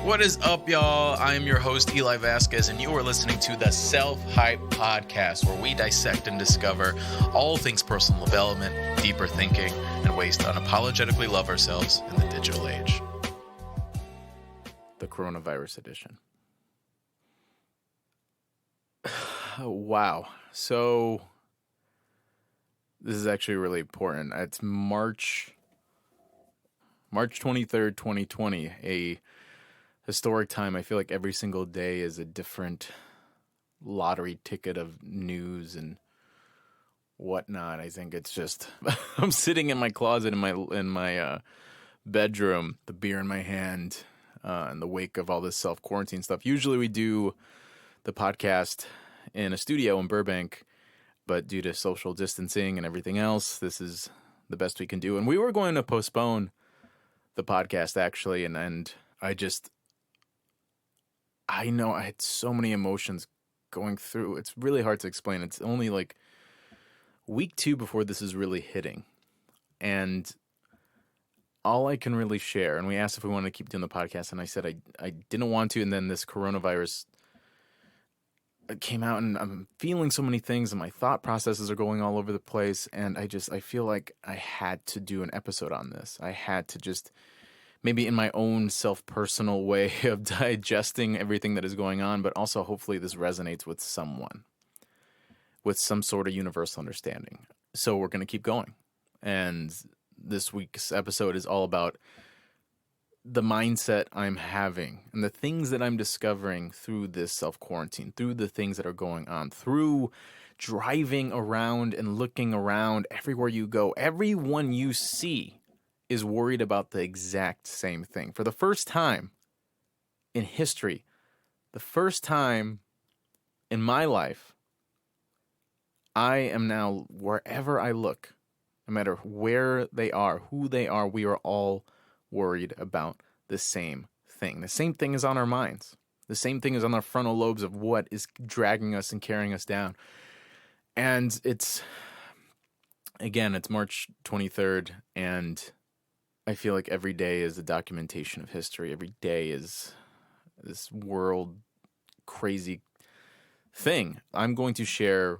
What is up, y'all? I am your host, Eli Vazquez, and you are listening to the Self-Hype Podcast, where we dissect and discover all things personal development, deeper thinking, and ways to unapologetically love ourselves in the digital age. The coronavirus edition. Wow. So this is actually really important. It's March 23rd, 2020, a historic time. I feel like every single day is a different lottery ticket of news and whatnot. I think it's just I'm sitting in my closet in my bedroom, the beer in my hand, in the wake of all this self-quarantine stuff. Usually we do the podcast in a studio in Burbank, but due to social distancing and everything else, this is the best we can do. And we were going to postpone the podcast actually, and I know I had so many emotions going through. It's really hard to explain. It's only like week 2 before this is really hitting. And all I can really share, and we asked if we wanted to keep doing the podcast, and I said I didn't want to, and then this coronavirus came out, and I'm feeling so many things, and my thought processes are going all over the place, and I feel like I had to do an episode on this. I had to just, maybe in my own self-personal way of digesting everything that is going on, but also hopefully this resonates with someone with some sort of universal understanding. So we're going to keep going. And this week's episode is all about the mindset I'm having and the things that I'm discovering through this self-quarantine, through the things that are going on, through driving around and looking around everywhere you go. Everyone you see is worried about the exact same thing. For the first time in history, the first time in my life, I am now, wherever I look, no matter where they are, who they are, we are all worried about the same thing. The same thing is on our minds. The same thing is on our frontal lobes of what is dragging us and carrying us down. And it's March 23rd, and I feel like every day is a documentation of history. Every day is this world crazy thing. I'm going to share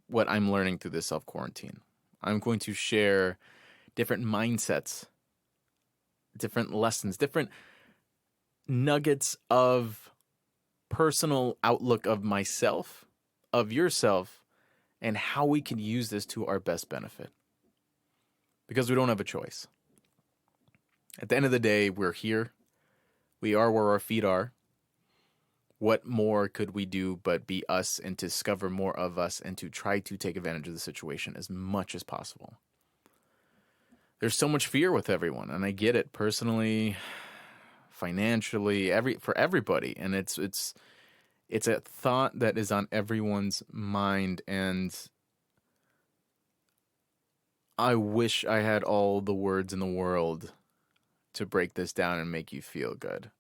what I'm learning through this self-quarantine. I'm going to share different mindsets, different lessons, different nuggets of personal outlook of myself, of yourself, and how we can use this to our best benefit. Because we don't have a choice. At the end of the day, we're here. We are where our feet are. What more could we do but be us and to discover more of us and to try to take advantage of the situation as much as possible? There's so much fear with everyone, and I get it personally, financially, for everybody, and it's a thought that is on everyone's mind, and I wish I had all the words in the world to break this down and make you feel good.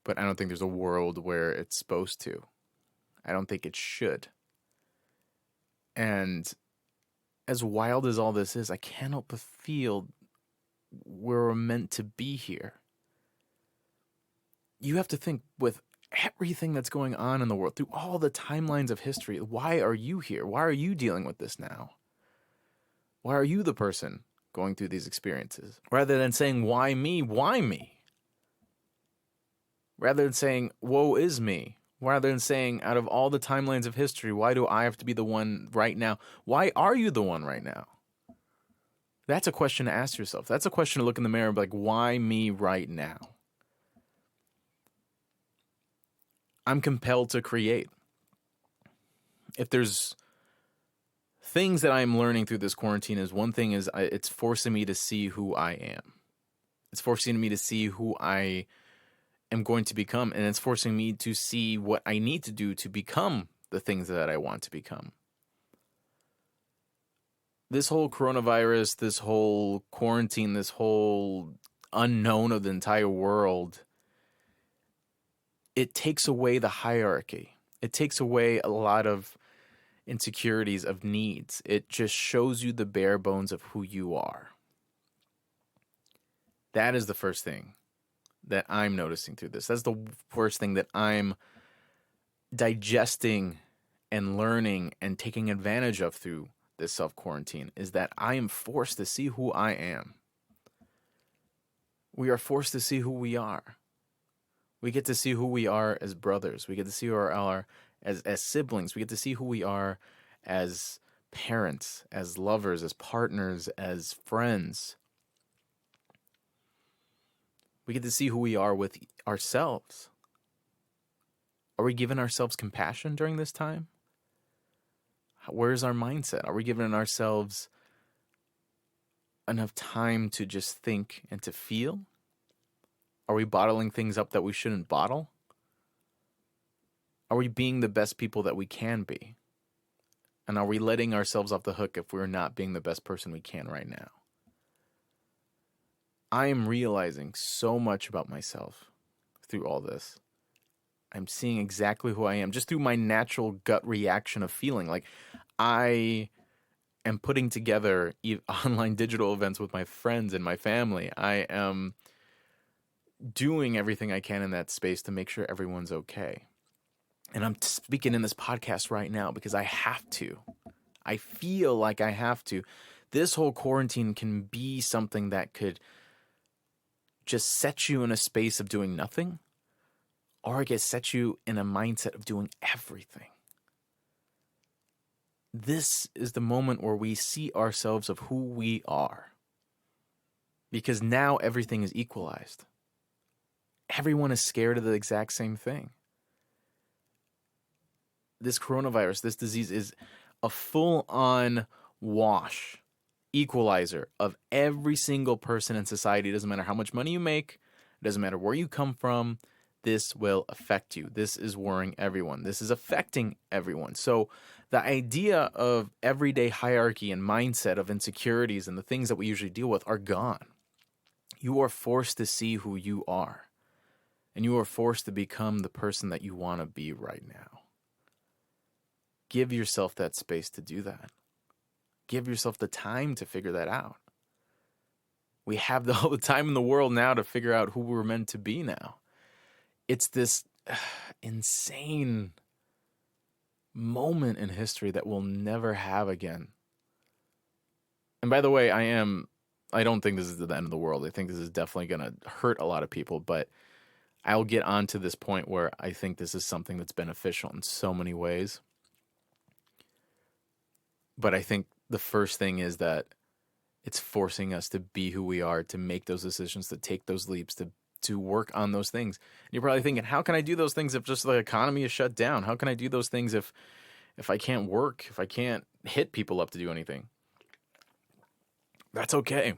But I don't think there's a world where it's supposed to. I don't think it should. And as wild as all this is, I can't help but feel we're meant to be here. You have to think, with everything that's going on in the world, through all the timelines of history, why are you here? Why are you dealing with this now? Why are you the person going through these experiences? Rather than saying, why me? Why me? Rather than saying, woe is me. Rather than saying, out of all the timelines of history, why do I have to be the one right now? Why are you the one right now? That's a question to ask yourself. That's a question to look in the mirror and be like, why me right now? I'm compelled to create. If there's things that I'm learning through this quarantine, is one thing is it's forcing me to see who I am. It's forcing me to see who I am going to become, and it's forcing me to see what I need to do to become the things that I want to become. This whole coronavirus, this whole quarantine, this whole unknown of the entire world, it takes away the hierarchy. It takes away a lot of insecurities of needs. It just shows you the bare bones of who you are. That is the first thing. that I'm noticing through this. That's the first thing that I'm digesting and learning and taking advantage of through this self-quarantine, is that I am forced to see who I am. We are forced to see who we are. We get to see who we are as brothers. We get to see who we are as siblings. We get to see who we are as parents, as lovers, as partners, as friends. We get to see who we are with ourselves. Are we giving ourselves compassion during this time? Where's our mindset? Are we giving ourselves enough time to just think and to feel? Are we bottling things up that we shouldn't bottle? Are we being the best people that we can be? And are we letting ourselves off the hook if we're not being the best person we can right now? I am realizing so much about myself through all this. I'm seeing exactly who I am just through my natural gut reaction of feeling. Like, I am putting together online digital events with my friends and my family. I am doing everything I can in that space to make sure everyone's okay. And I'm speaking in this podcast right now because I have to. I feel like I have to. This whole quarantine can be something that could just set you in a space of doing nothing, or it can set you in a mindset of doing everything. This is the moment where we see ourselves of who we are. Because now everything is equalized. Everyone is scared of the exact same thing. This coronavirus, this disease is a full-on wash, equalizer of every single person in society. It doesn't matter how much money you make. It doesn't matter where you come from. This will affect you. This is worrying everyone. This is affecting everyone. So the idea of everyday hierarchy and mindset of insecurities and the things that we usually deal with are gone. You are forced to see who you are. And you are forced to become the person that you want to be right now. Give yourself that space to do that. Give yourself the time to figure that out. We have all the time in the world now to figure out who we're meant to be now. It's this insane moment in history that we'll never have again. And by the way, I don't think this is the end of the world. I think this is definitely going to hurt a lot of people, but I'll get on to this point where I think this is something that's beneficial in so many ways. But I think the first thing is that it's forcing us to be who we are, to make those decisions, to take those leaps, to work on those things. And you're probably thinking, how can I do those things if just the economy is shut down? How can I do those things if I can't work, if I can't hit people up to do anything? That's okay.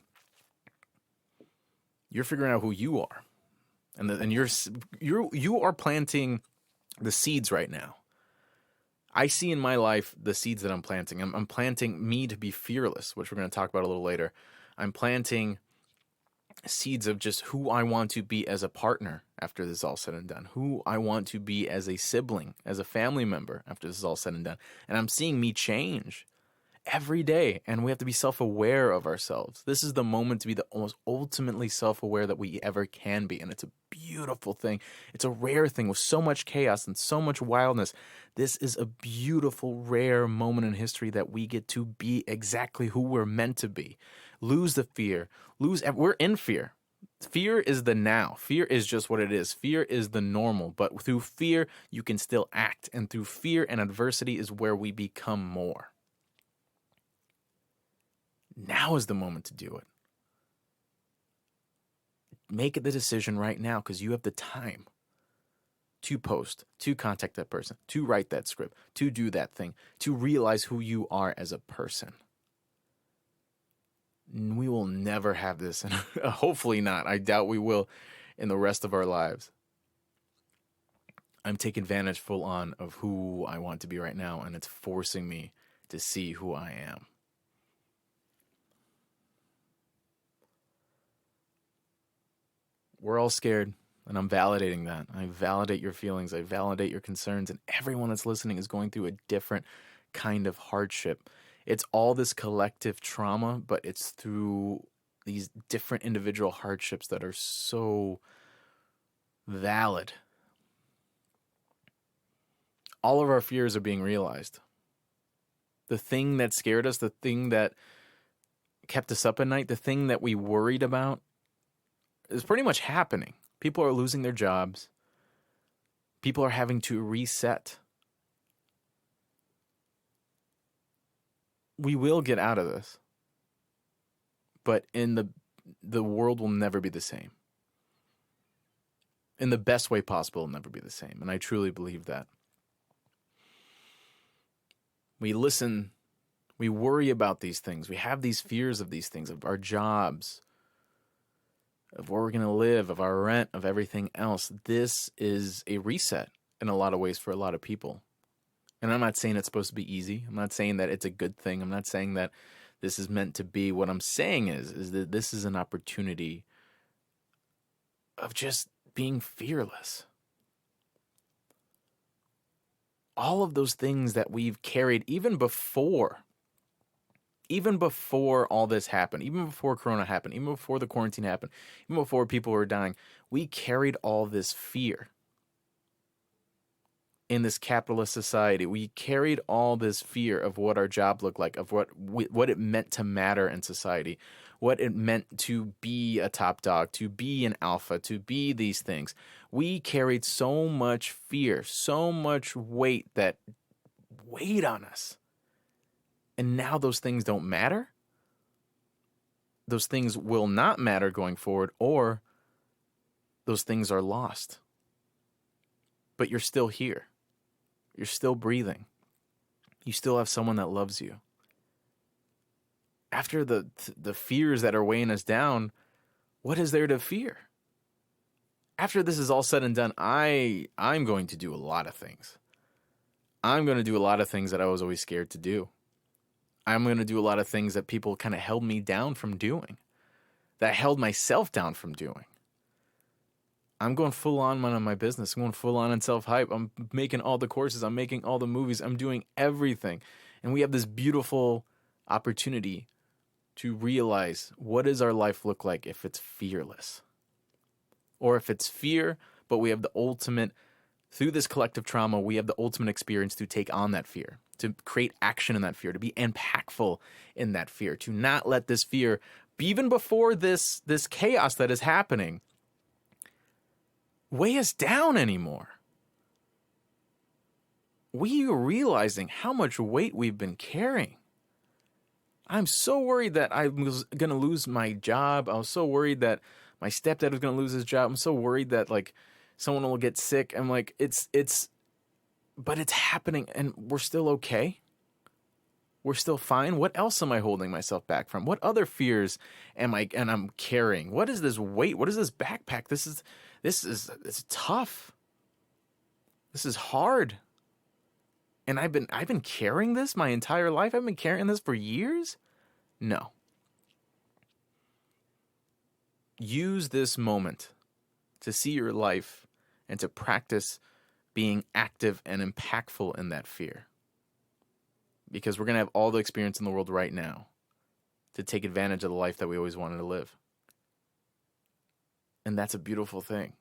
You're figuring out who you are. And you are planting the seeds right now. I see in my life the seeds that I'm planting. I'm planting me to be fearless, which we're going to talk about a little later. I'm planting seeds of just who I want to be as a partner after this is all said and done, who I want to be as a sibling, as a family member after this is all said and done. And I'm seeing me change every day, and we have to be self-aware of ourselves. This is the moment to be the most ultimately self-aware that we ever can be, and it's a beautiful thing. It's a rare thing with so much chaos and so much wildness. This is a beautiful, rare moment in history that we get to be exactly who we're meant to be. Lose the fear. We're in fear. Fear is the now. Fear is just what it is. Fear is the normal, but through fear, you can still act, and through fear and adversity is where we become more. Now is the moment to do it. Make the decision right now because you have the time to post, to contact that person, to write that script, to do that thing, to realize who you are as a person. We will never have this, and hopefully not. I doubt we will in the rest of our lives. I'm taking advantage full on of who I want to be right now, and it's forcing me to see who I am. We're all scared, and I'm validating that. I validate your feelings. I validate your concerns, and everyone that's listening is going through a different kind of hardship. It's all this collective trauma, but it's through these different individual hardships that are so valid. All of our fears are being realized. The thing that scared us, the thing that kept us up at night, the thing that we worried about is pretty much happening. People are losing their jobs. People are having to reset. We will get out of this. But the world will never be the same. In the best way possible, it'll never be the same. And I truly believe that. We listen, we worry about these things. We have these fears of these things, of our jobs, of where we're going to live, of our rent, of everything else. This is a reset in a lot of ways for a lot of people. And I'm not saying it's supposed to be easy. I'm not saying that it's a good thing. I'm not saying that this is meant to be. What I'm saying is that this is an opportunity of just being fearless. All of those things that we've carried even before all this happened, even before Corona happened, even before the quarantine happened, even before people were dying, we carried all this fear in this capitalist society. We carried all this fear of what our job looked like, of what it meant to matter in society, what it meant to be a top dog, to be an alpha, to be these things. We carried so much fear, so much weight that weighed on us. And now those things don't matter. Those things will not matter going forward, or those things are lost. But you're still here. You're still breathing. You still have someone that loves you. After the fears that are weighing us down, what is there to fear? After this is all said and done, I'm going to do a lot of things. I'm going to do a lot of things that I was always scared to do. I'm going to do a lot of things that people kind of held me down from doing, that I held myself down from doing. I'm going full on on my business. I'm going full on self-hype. I'm making all the courses. I'm making all the movies. I'm doing everything. And we have this beautiful opportunity to realize, what does our life look like if it's fearless? Or if it's fear, but we have the ultimate, through this collective trauma, we have the ultimate experience to take on that fear, to create action in that fear, to be impactful in that fear, to not let this fear, even before this chaos that is happening, weigh us down anymore. We are realizing how much weight we've been carrying. I'm so worried that I was going to lose my job. I was so worried that my stepdad was going to lose his job. I'm so worried that like someone will get sick. I'm like, but it's happening and we're still okay. We're still fine. What else am I holding myself back from? What other fears I'm carrying? What is this weight? What is this backpack? This is tough. This is hard. And I've been carrying this my entire life. I've been carrying this for years. No. Use this moment to see your life and to practice being active and impactful in that fear. Because we're going to have all the experience in the world right now to take advantage of the life that we always wanted to live. And that's a beautiful thing.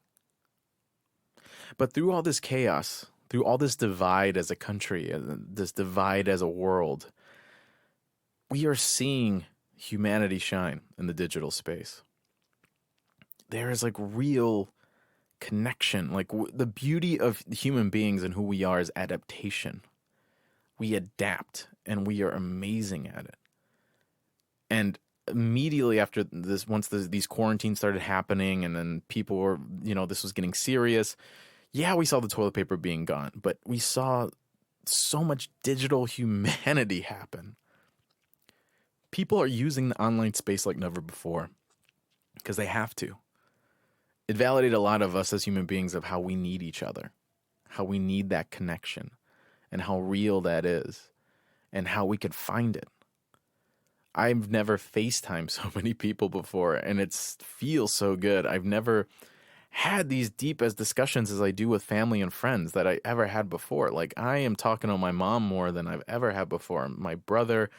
But through all this chaos, through all this divide as a country, this divide as a world, we are seeing humanity shine in the digital space. There is like real connection. Like the beauty of human beings and who we are is adaptation. We adapt and we are amazing at it. And immediately after this, once these quarantines started happening and then people were, this was getting serious. Yeah, we saw the toilet paper being gone, but we saw so much digital humanity happen. People are using the online space like never before because they have to. It validated a lot of us as human beings of how we need each other, how we need that connection, and how real that is, and how we could find it. I've never FaceTimed so many people before, and it feels so good. I've never had these deep as discussions as I do with family and friends that I ever had before. Like, I am talking to my mom more than I've ever had before, my brother,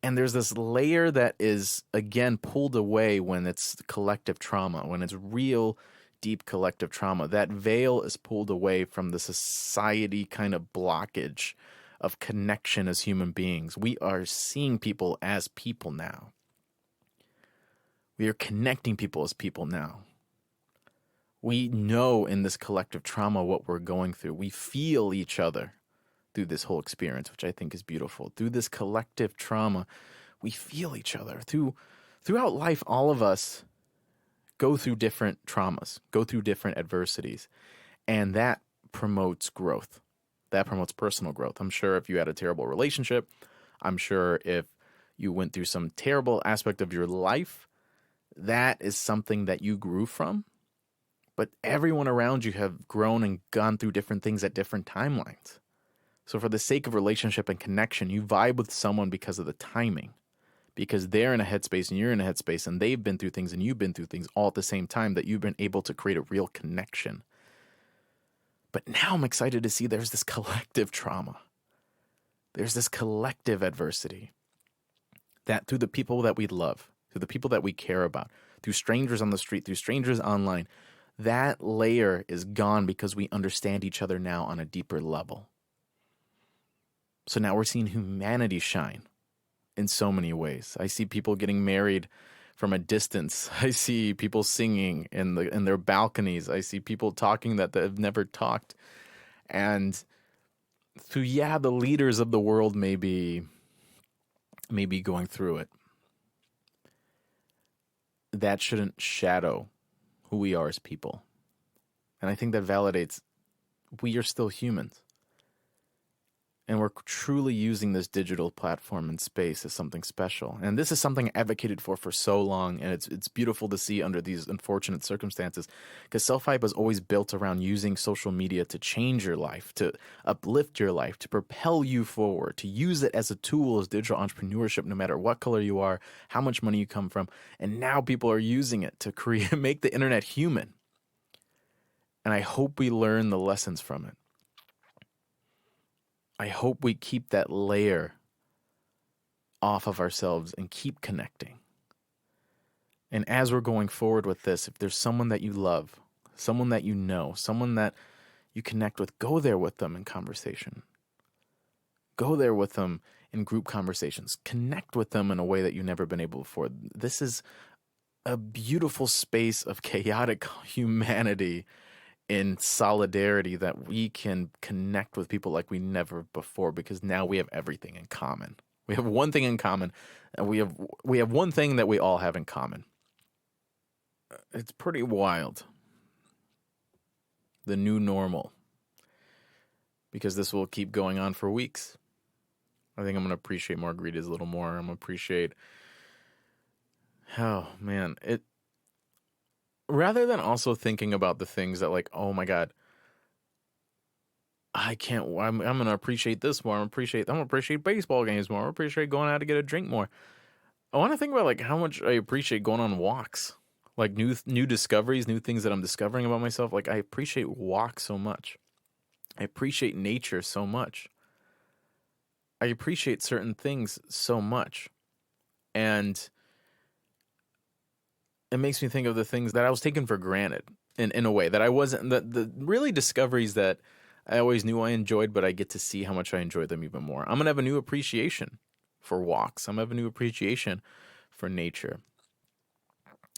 and there's this layer that is, again, pulled away when it's collective trauma, when it's real, deep collective trauma. That veil is pulled away from the society kind of blockage of connection as human beings. We are seeing people as people now. We are connecting people as people now. We know in this collective trauma what we're going through. We feel each other through this whole experience, which I think is beautiful. Through this collective trauma, we feel each other. Throughout life, all of us go through different traumas, go through different adversities, and that promotes growth. That promotes personal growth. I'm sure if you had a terrible relationship, I'm sure if you went through some terrible aspect of your life, that is something that you grew from. But everyone around you have grown and gone through different things at different timelines. So for the sake of relationship and connection, you vibe with someone because of the timing, because they're in a headspace and you're in a headspace and they've been through things and you've been through things all at the same time that you've been able to create a real connection. But now I'm excited to see there's this collective trauma. There's this collective adversity that through the people that we love, through the people that we care about, through strangers on the street, through strangers online, that layer is gone because we understand each other now on a deeper level. So now we're seeing humanity shine in so many ways. I see people getting married from a distance. I see people singing in their balconies. I see people talking that they've never talked. And through, the leaders of the world may be going through it. That shouldn't shadow who we are as people. And I think that validates we are still humans. And we're truly using this digital platform and space as something special. And this is something I advocated for so long. And it's beautiful to see under these unfortunate circumstances. Because self-hype was always built around using social media to change your life, to uplift your life, to propel you forward, to use it as a tool as digital entrepreneurship, no matter what color you are, how much money you come from. And now people are using it to make the internet human. And I hope we learn the lessons from it. I hope we keep that layer off of ourselves and keep connecting. And as we're going forward with this, if there's someone that you love, someone that you know, someone that you connect with, go there with them in conversation. Go there with them in group conversations. Connect with them in a way that you've never been able before. This is a beautiful space of chaotic humanity in solidarity that we can connect with people like we never before, because now we have everything in common. We have one thing in common, and we have one thing that we all have in common. It's pretty wild. The new normal. Because this will keep going on for weeks. I think I'm going to appreciate margaritas a little more. I'm going to appreciate, oh man, rather than also thinking about the things that like, oh my God, I'm going to appreciate this more. I'm going to appreciate baseball games more. I'm going to appreciate going out to get a drink more. I want to think about like how much I appreciate going on walks, like new discoveries, new things that I'm discovering about myself. Like I appreciate walks so much. I appreciate nature so much. I appreciate certain things so much. And it makes me think of the things that I was taking for granted in a way that I wasn't, the really discoveries that I always knew I enjoyed, but I get to see how much I enjoy them even more. I'm going to have a new appreciation for walks. I'm going to have a new appreciation for nature.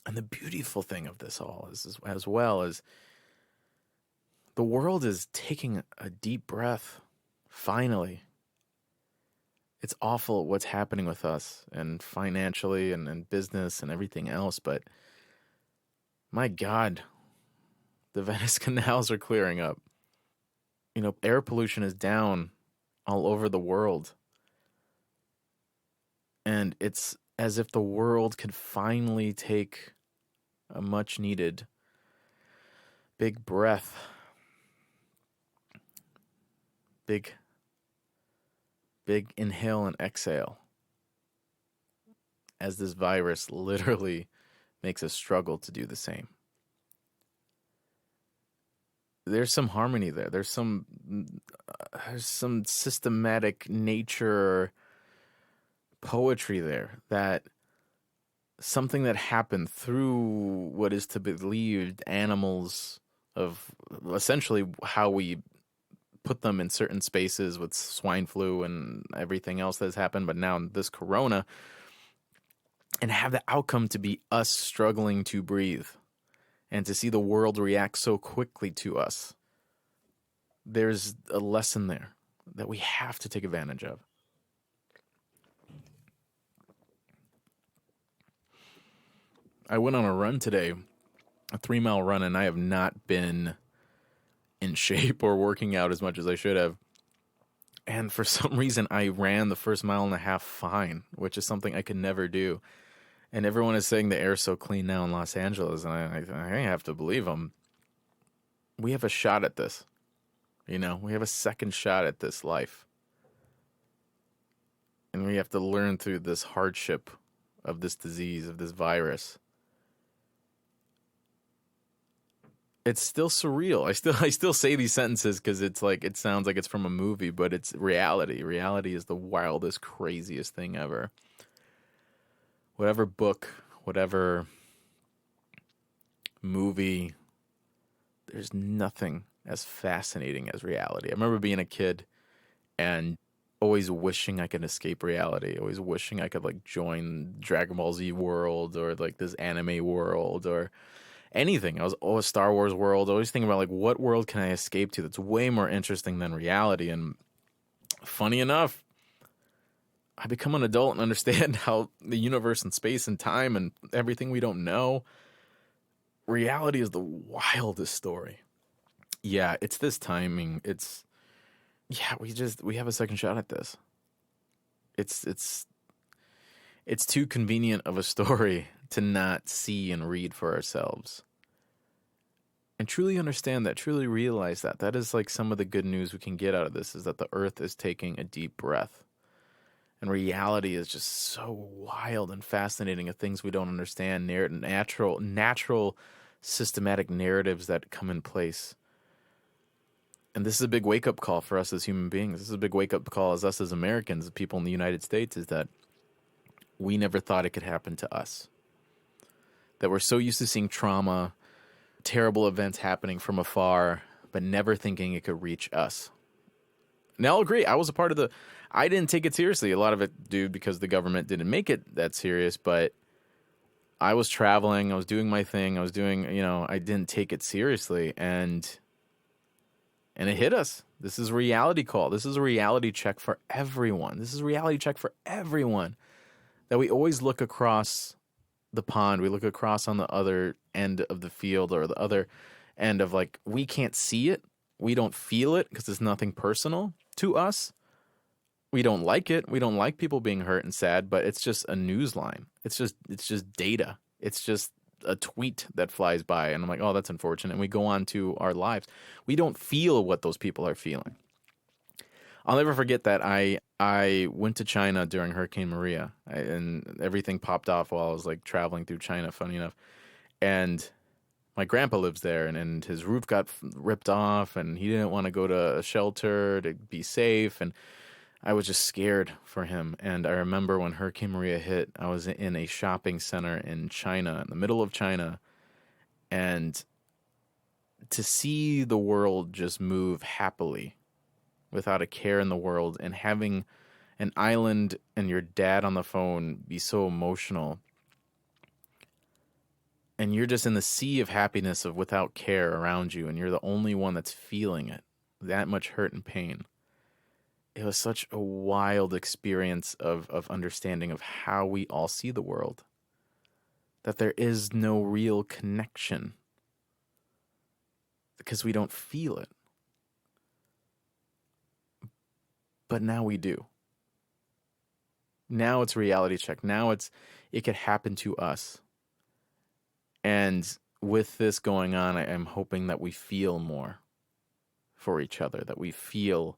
And the beautiful thing of this all is as well as the world is taking a deep breath. Finally. It's awful what's happening with us and financially and business and everything else, but my God, the Venice canals are clearing up. You know, air pollution is down all over the world. And it's as if the world could finally take a much needed big breath. Big inhale and exhale. As this virus literally makes us struggle to do the same. There's some harmony there. There's some systematic nature poetry there that something that happened through what is to be believed animals, of essentially how we put them in certain spaces with swine flu and everything else that's happened, but now this corona, and have the outcome to be us struggling to breathe and to see the world react so quickly to us. There's a lesson there that we have to take advantage of. I went on a run today, a 3-mile run, and I have not been in shape or working out as much as I should have. And for some reason, I ran the first mile and a half fine, which is something I could never do. And everyone is saying the air's so clean now in Los Angeles, and I have to believe them. We have a shot at this. You know, we have a second shot at this life. And we have to learn through this hardship of this disease, of this virus. It's still surreal. I still say these sentences because it's like, it sounds like it's from a movie, but it's reality. Reality is the wildest, craziest thing ever. Whatever book, whatever movie, there's nothing as fascinating as reality. I remember being a kid and always wishing I could escape reality, always wishing I could like join Dragon Ball Z world or like this anime world or anything. I was always Star Wars world, always thinking about like what world can I escape to that's way more interesting than reality. And funny enough, I become an adult and understand how the universe and space and time and everything we don't know, reality is the wildest story. Yeah, it's this timing. We have a second shot at this. It's too convenient of a story to not see and read for ourselves. And truly understand that, truly realize that. That is like some of the good news we can get out of this, is that the earth is taking a deep breath. And reality is just so wild and fascinating of things we don't understand, natural systematic narratives that come in place. And this is a big wake-up call for us as human beings. This is a big wake-up call as us as Americans, people in the United States, is that we never thought it could happen to us. That we're so used to seeing trauma, terrible events happening from afar, but never thinking it could reach us. Now, I'll agree. I didn't take it seriously. A lot of it due because the government didn't make it that serious, but I was traveling. I was doing my thing. I didn't take it seriously, and it hit us. This is a reality call. This is a reality check for everyone. That we always look across the pond. We look across on the other end of the field, or the other end of, like, we can't see it. We don't feel it because it's nothing personal to us. We don't like it. We don't like people being hurt and sad, but it's just a news line. It's just data. It's just a tweet that flies by, and I'm like, oh, that's unfortunate. And we go on to our lives. We don't feel what those people are feeling. I'll never forget that I went to China during Hurricane Maria, and everything popped off while I was like traveling through China, funny enough. And my grandpa lives there, and his roof got ripped off, and he didn't want to go to a shelter to be safe, and I was just scared for him. And I remember when Hurricane Maria hit, I was in a shopping center in China, in the middle of China, and to see the world just move happily without a care in the world, and having an island and your dad on the phone be so emotional, and you're just in the sea of happiness of without care around you, and you're the only one that's feeling it, that much hurt and pain. It was such a wild experience of understanding of how we all see the world. That there is no real connection because we don't feel it. But now we do. Now it's reality check. Now it could happen to us. And with this going on, I'm hoping that we feel more for each other, that we feel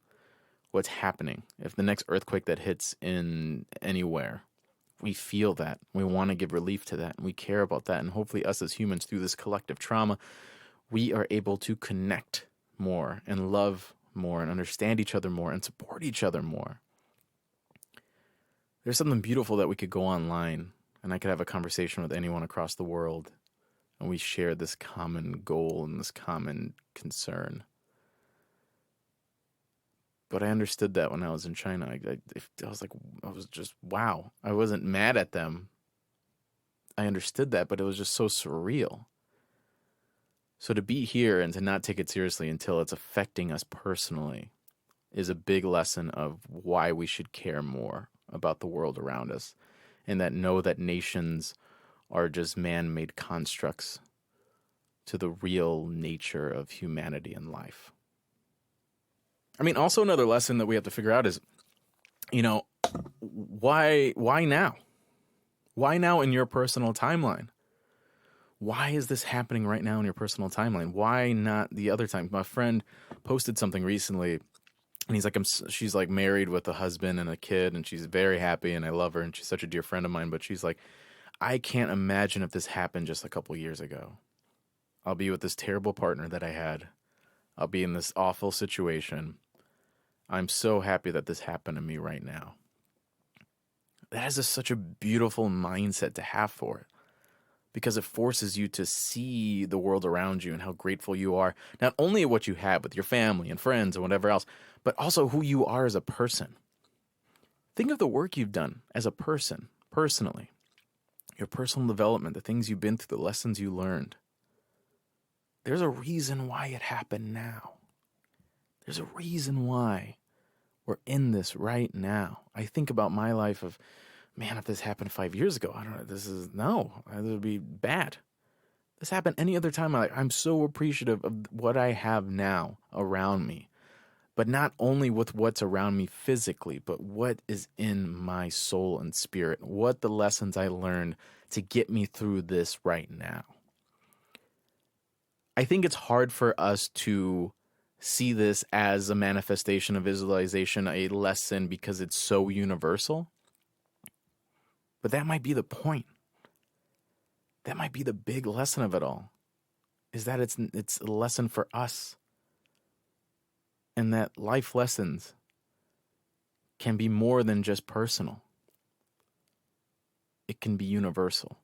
what's happening. If the next earthquake that hits in anywhere, we feel that. We want to give relief to that, and we care about that. And hopefully us as humans, through this collective trauma, we are able to connect more and love more and understand each other more and support each other more. There's something beautiful that we could go online. and I could have a conversation with anyone across the world, and we share this common goal and this common concern. But I understood that when I was in China. I was like, I was just, wow. I wasn't mad at them. I understood that, but it was just so surreal. So to be here and to not take it seriously until it's affecting us personally is a big lesson of why we should care more about the world around us, and that know that nations are just man-made constructs to the real nature of humanity and life. I mean, also another lesson that we have to figure out is, why now? Why now in your personal timeline? Why is this happening right now in your personal timeline? Why not the other time? My friend posted something recently, and he's like, she's like married with a husband and a kid, and she's very happy, and I love her, and she's such a dear friend of mine. But she's like, I can't imagine if this happened just a couple years ago. I'll be with this terrible partner that I had. I'll be in this awful situation. I'm so happy that this happened to me right now. That is such a beautiful mindset to have for it, because it forces you to see the world around you and how grateful you are, not only at what you have with your family and friends and whatever else, but also who you are as a person. Think of the work you've done as a person, personally, your personal development, the things you've been through, the lessons you learned. There's a reason why it happened now. There's a reason why we're in this right now. I think about my life of, man, if this happened 5 years ago, I don't know, it would be bad. This happened any other time in my life. I'm so appreciative of what I have now around me, but not only with what's around me physically, but what is in my soul and spirit, what the lessons I learned to get me through this right now. I think it's hard for us to see this as a manifestation of visualization, a lesson, because it's so universal. But that might be the point. That might be the big lesson of it all, is that it's a lesson for us. And that life lessons can be more than just personal. It can be universal.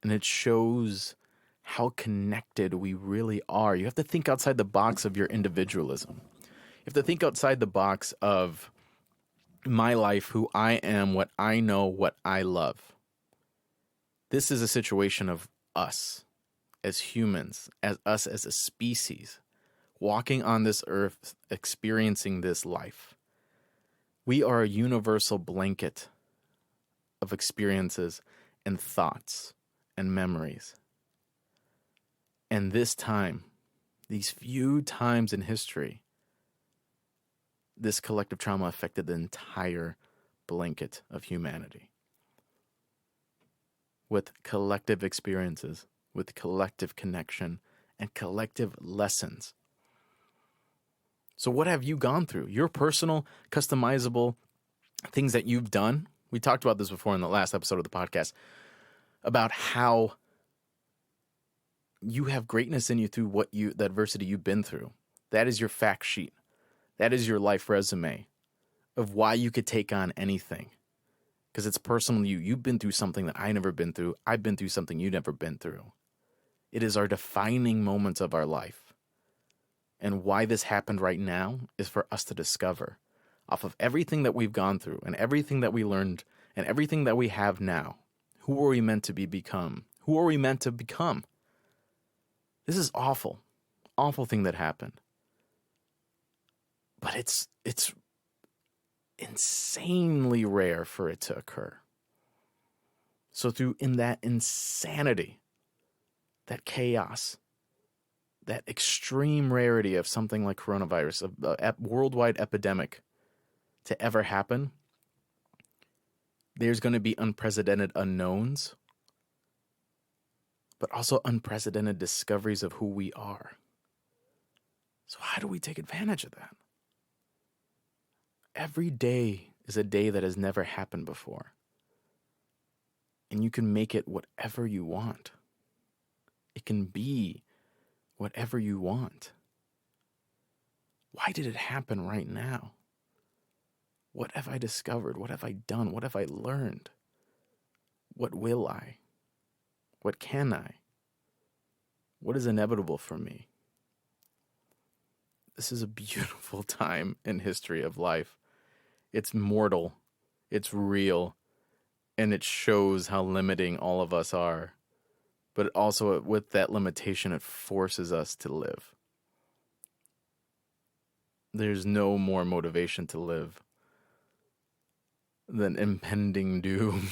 And it shows how connected we really are. You have to think outside the box of your individualism. You have to think outside the box of my life, who I am, what I know, what I love. This is a situation of us as humans, as us as a species, walking on this earth, experiencing this life. We are a universal blanket of experiences and thoughts and memories. And this time, these few times in history, this collective trauma affected the entire blanket of humanity. With collective experiences, with collective connection, and collective lessons. So what have you gone through? Your personal, customizable things that you've done. We talked about this before in the last episode of the podcast, about how you have greatness in you through the adversity you've been through. That is your fact sheet. That is your life resume of why you could take on anything. Because it's personal to you. You've been through something that I never been through. I've been through something you've never been through. It is our defining moments of our life. And why this happened right now is for us to discover, off of everything that we've gone through and everything that we learned and everything that we have now, who are we meant to become? Who are we meant to become? This is awful thing that happened. But it's insanely rare for it to occur. So in that insanity, that chaos, that extreme rarity of something like coronavirus, a worldwide epidemic to ever happen, there's going to be unprecedented unknowns, but also unprecedented discoveries of who we are. So how do we take advantage of that? Every day is a day that has never happened before. And you can make it whatever you want. It can be whatever you want. Why did it happen right now? What have I discovered? What have I done? What have I learned? What will I? What can I? What is inevitable for me? This is a beautiful time in history of life. It's mortal, it's real, and it shows how limiting all of us are. But also, with that limitation, it forces us to live. There's no more motivation to live than impending doom.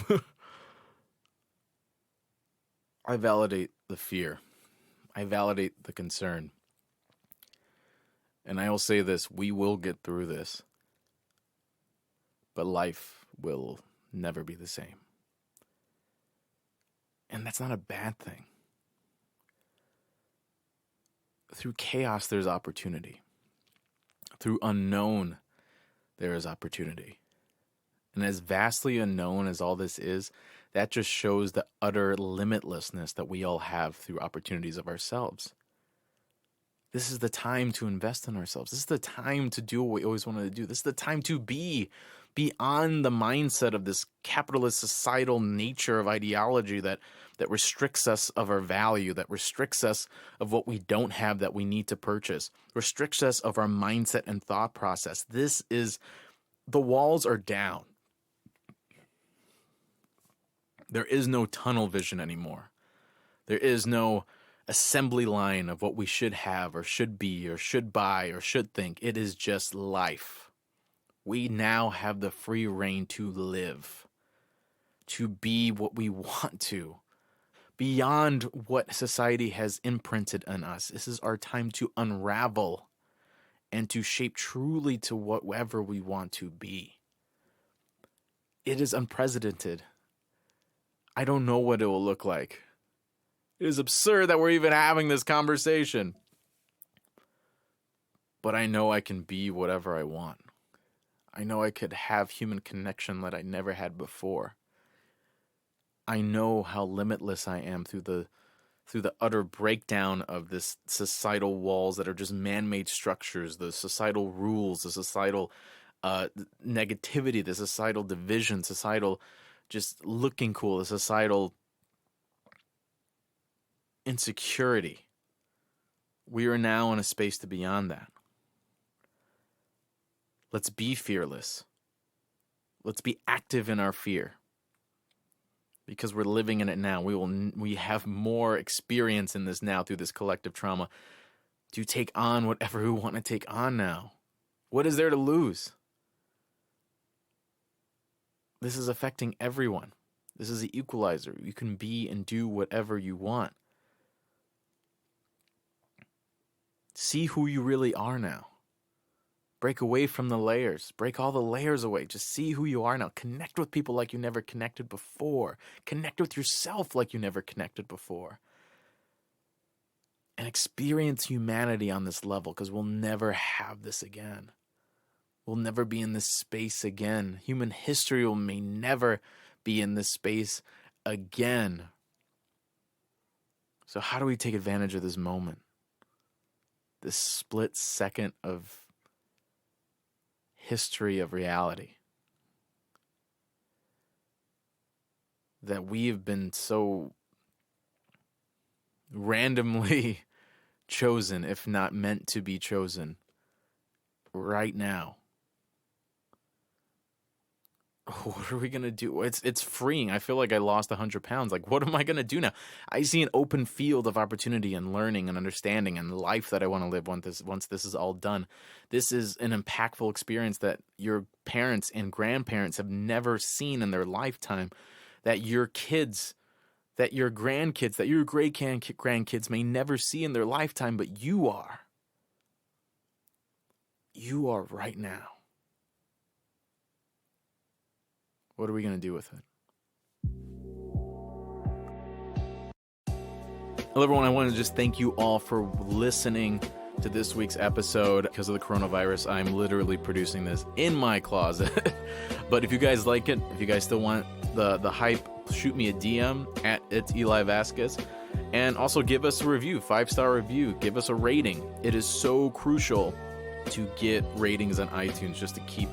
I validate the fear. I validate the concern. And I will say this, we will get through this. But life will never be the same. And that's not a bad thing. Through chaos, there's opportunity. Through unknown, there is opportunity. And as vastly unknown as all this is, that just shows the utter limitlessness that we all have through opportunities of ourselves. This is the time to invest in ourselves. This is the time to do what we always wanted to do. This is the time to be beyond the mindset of this capitalist societal nature of ideology that restricts us of our value, that restricts us of what we don't have that we need to purchase, restricts us of our mindset and thought process. The walls are down. There is no tunnel vision anymore. There is no assembly line of what we should have or should be or should buy or should think. It is just life. We now have the free reign to live, to be what we want to, beyond what society has imprinted on us. This is our time to unravel and to shape truly to whatever we want to be. It is unprecedented. I don't know what it will look like. It is absurd that we're even having this conversation. But I know I can be whatever I want. I know I could have human connection that I never had before. I know how limitless I am through the utter breakdown of this societal walls that are just man-made structures, the societal rules, the societal negativity, the societal division, societal just looking cool, the societal insecurity. We are now in a space to beyond that. Let's be fearless. Let's be active in our fear. Because we're living in it now. We have more experience in this now through this collective trauma to take on whatever we want to take on now. What is there to lose? This is affecting everyone. This is the equalizer. You can be and do whatever you want. See who you really are now. Break away from the layers. Break all the layers away. Just see who you are now. Connect with people like you never connected before. Connect with yourself like you never connected before. And experience humanity on this level, because we'll never have this again. We'll never be in this space again. Human history may never be in this space again. So how do we take advantage of this moment? This split second of history of reality that we have been so randomly chosen, if not meant to be chosen, right now. What are we going to do? It's freeing. I feel like I lost 100 pounds. Like, what am I going to do now? I see an open field of opportunity and learning and understanding and life that I want to live once this is all done. This is an impactful experience that your parents and grandparents have never seen in their lifetime, that your kids, that your grandkids, that your great-grandkids may never see in their lifetime, but you are. You are right now. What are we going to do with it? Hello, everyone. I want to just thank you all for listening to this week's episode. Because of the coronavirus, I'm literally producing this in my closet. But if you guys like it, if you guys still want the hype, shoot me a DM at It's Eli Vazquez. And also give us a review, 5-star review. Give us a rating. It is so crucial to get ratings on iTunes just to keep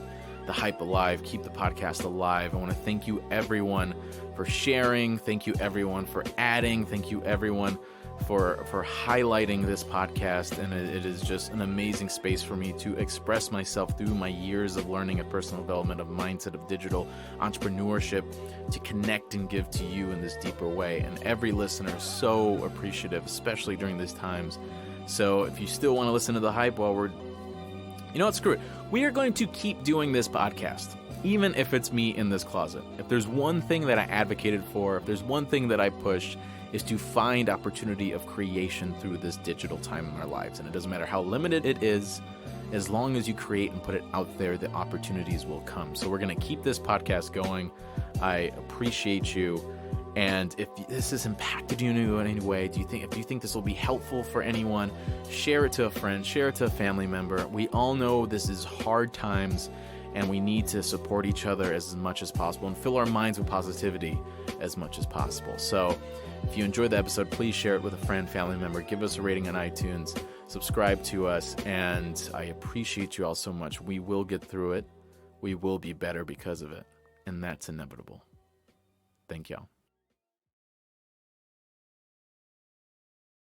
the hype alive, keep the podcast alive. I want to thank you everyone for sharing. Thank you everyone for adding. Thank you everyone for highlighting this podcast. And it is just an amazing space for me to express myself through my years of learning of personal development, of mindset, of digital entrepreneurship, to connect and give to you in this deeper way. And every listener is so appreciative, especially during these times. So if you still want to listen to the hype while we're, you know what, screw it. We are going to keep doing this podcast, even if it's me in this closet. If there's one thing that I advocated for, if there's one thing that I push, is to find opportunity of creation through this digital time in our lives. And it doesn't matter how limited it is, as long as you create and put it out there, the opportunities will come. So we're going to keep this podcast going. I appreciate you. And if this has impacted you in any way, if you think this will be helpful for anyone, share it to a friend, share it to a family member. We all know this is hard times, and we need to support each other as much as possible and fill our minds with positivity as much as possible. So if you enjoyed the episode, please share it with a friend, family member. Give us a rating on iTunes. Subscribe to us. And I appreciate you all so much. We will get through it. We will be better because of it. And that's inevitable. Thank y'all.